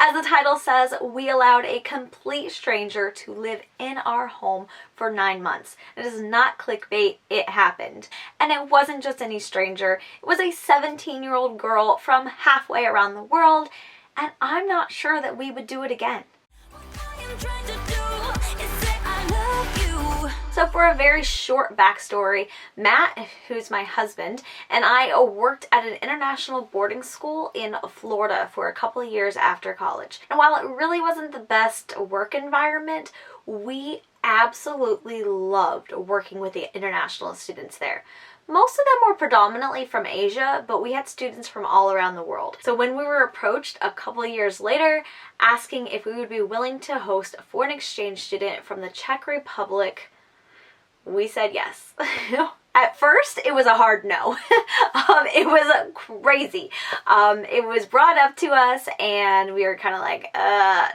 As the title says, we allowed a complete stranger to live in our home for 9 months. It is not clickbait, it happened. And it wasn't just any stranger, it was a 17-year-old girl from halfway around the world, and I'm not sure that we would do it again. So for a very short backstory, Matt, who's my husband, and I worked at an international boarding school in Florida for a couple of years after college. And while it really wasn't the best work environment, we absolutely loved working with the international students there. Most of them were predominantly from Asia, but we had students from all around the world. So when we were approached a couple of years later asking if we would be willing to host a foreign exchange student from the Czech Republic, we said yes. At first, it was a hard no. It was crazy. It was brought up to us and we were kind of like,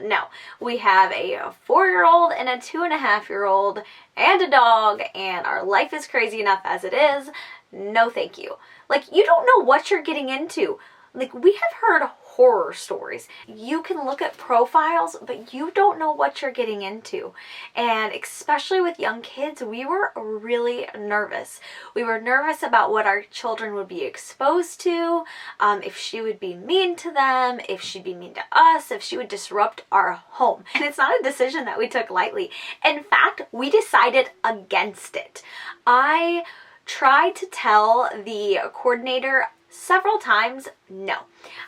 no. We have a 4-year-old and a 2.5-year-old and a dog, and our life is crazy enough as it is. No thank you. Like, you don't know what you're getting into. Like, we have heard horror stories. You can look at profiles, but you don't know what you're getting into. And especially with young kids, we were really nervous. We were nervous about what our children would be exposed to, if she would be mean to them, if she'd be mean to us, if she would disrupt our home. And it's not a decision that we took lightly. In fact, we decided against it. I tried to tell the coordinator several times no.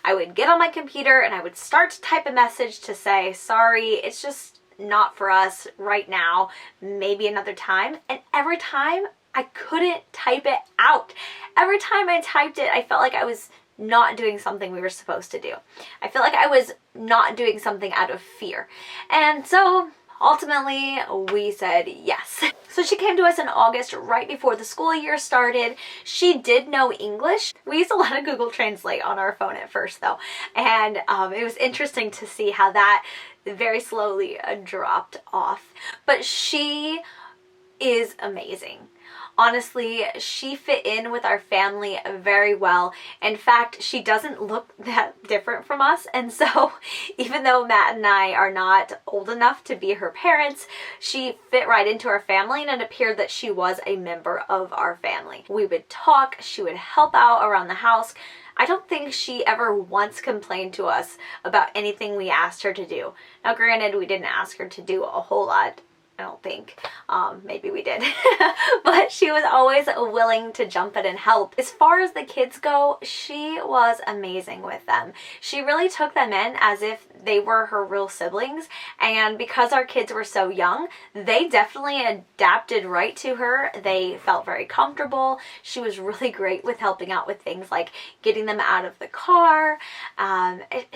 I would get on my computer and I would start to type a message to say, sorry, it's just not for us right now, maybe another time. And every time I couldn't type it out. Every time I typed it, I felt like I was not doing something we were supposed to do. I felt like I was not doing something out of fear. And so ultimately, we said yes. So she came to us in August, right before the school year started. She did know English. We used a lot of Google Translate on our phone at first though. And it was interesting to see how that very slowly dropped off. But she is amazing. Honestly, she fit in with our family very well. In fact, she doesn't look that different from us. And so even though Matt and I are not old enough to be her parents, she fit right into our family, and it appeared that she was a member of our family. We would talk, she would help out around the house. I don't think she ever once complained to us about anything we asked her to do. Now granted, we didn't ask her to do a whole lot. I don't think. Maybe we did. But she was always willing to jump in and help. As far as the kids go, she was amazing with them. She really took them in as if they were her real siblings. And because our kids were so young, they definitely adapted right to her. They felt very comfortable. She was really great with helping out with things like getting them out of the car.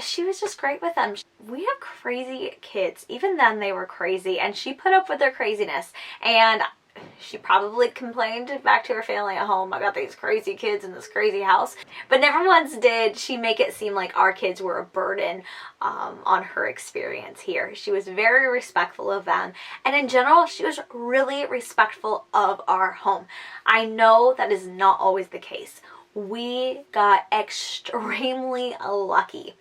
She was just great with them. We have crazy kids. Even then they were crazy, and she put up with their craziness. And she probably complained back to her family at home, I got these crazy kids in this crazy house. But never once did she make it seem like our kids were a burden on her experience here. She was very respectful of them. And in general, she was really respectful of our home. I know that is not always the case. We got extremely lucky.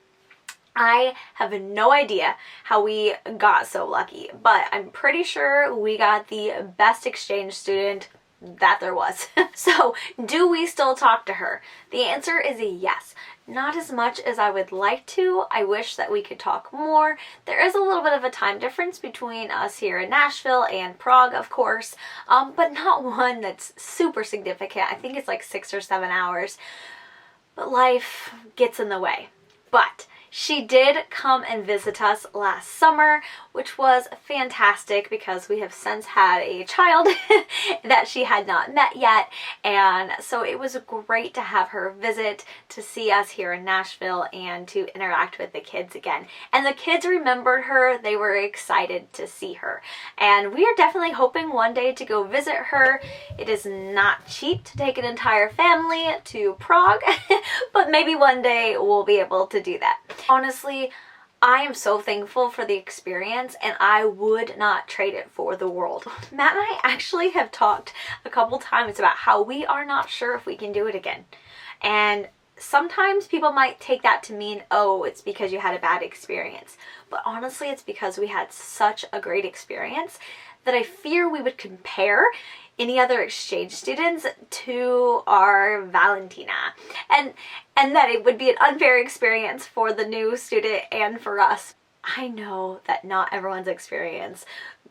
I have no idea how we got so lucky, but I'm pretty sure we got the best exchange student that there was. So, do we still talk to her? The answer is a yes. Not as much as I would like to. I wish that we could talk more. There is a little bit of a time difference between us here in Nashville and Prague, of course, but not one that's super significant. I think it's like 6 or 7 hours, but life gets in the way. But she did come and visit us last summer, which was fantastic because we have since had a child that she had not met yet. And so it was great to have her visit to see us here in Nashville and to interact with the kids again. And the kids remembered her. They were excited to see her. And we are definitely hoping one day to go visit her. It is not cheap to take an entire family to Prague, but maybe one day we'll be able to do that. Honestly, I am so thankful for the experience, and I would not trade it for the world. Matt and I actually have talked a couple times about how we are not sure if we can do it again. And sometimes people might take that to mean, oh, it's because you had a bad experience. But honestly, it's because we had such a great experience that I fear we would compare any other exchange students to our Valentina. And that it would be an unfair experience for the new student and for us. I know that not everyone's experience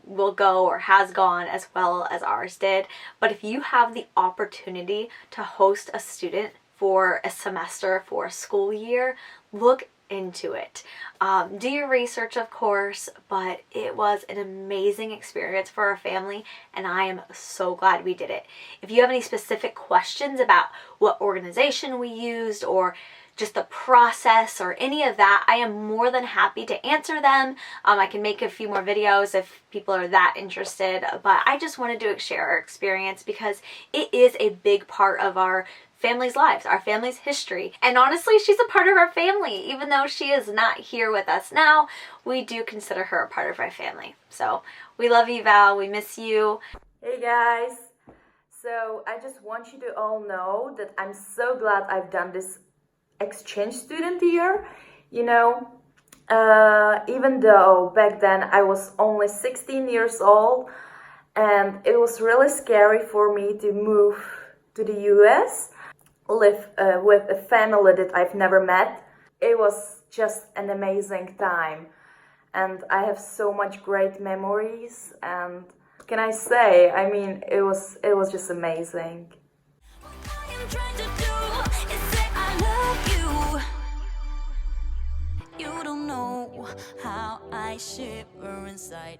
will go or has gone as well as ours did, but if you have the opportunity to host a student for a semester, for a school year, look into it. Do your research, of course, but it was an amazing experience for our family, and I am so glad we did it. If you have any specific questions about what organization we used or just the process or any of that, I am more than happy to answer them. I can make a few more videos if people are that interested, but I just wanted to share our experience because it is a big part of our family's lives, our family's history. And honestly, she's a part of our family. Even though she is not here with us now, we do consider her a part of our family. So we love you, Val. We miss you. Hey guys. So I just want you to all know that I'm so glad I've done this exchange student year. You know, even though back then I was only 16 years old and it was really scary for me to move to the US, live with a family that I've never met. It was just an amazing time and I have so much great memories, and what can I say? I mean, it was just amazing. You don't know how I shiver inside.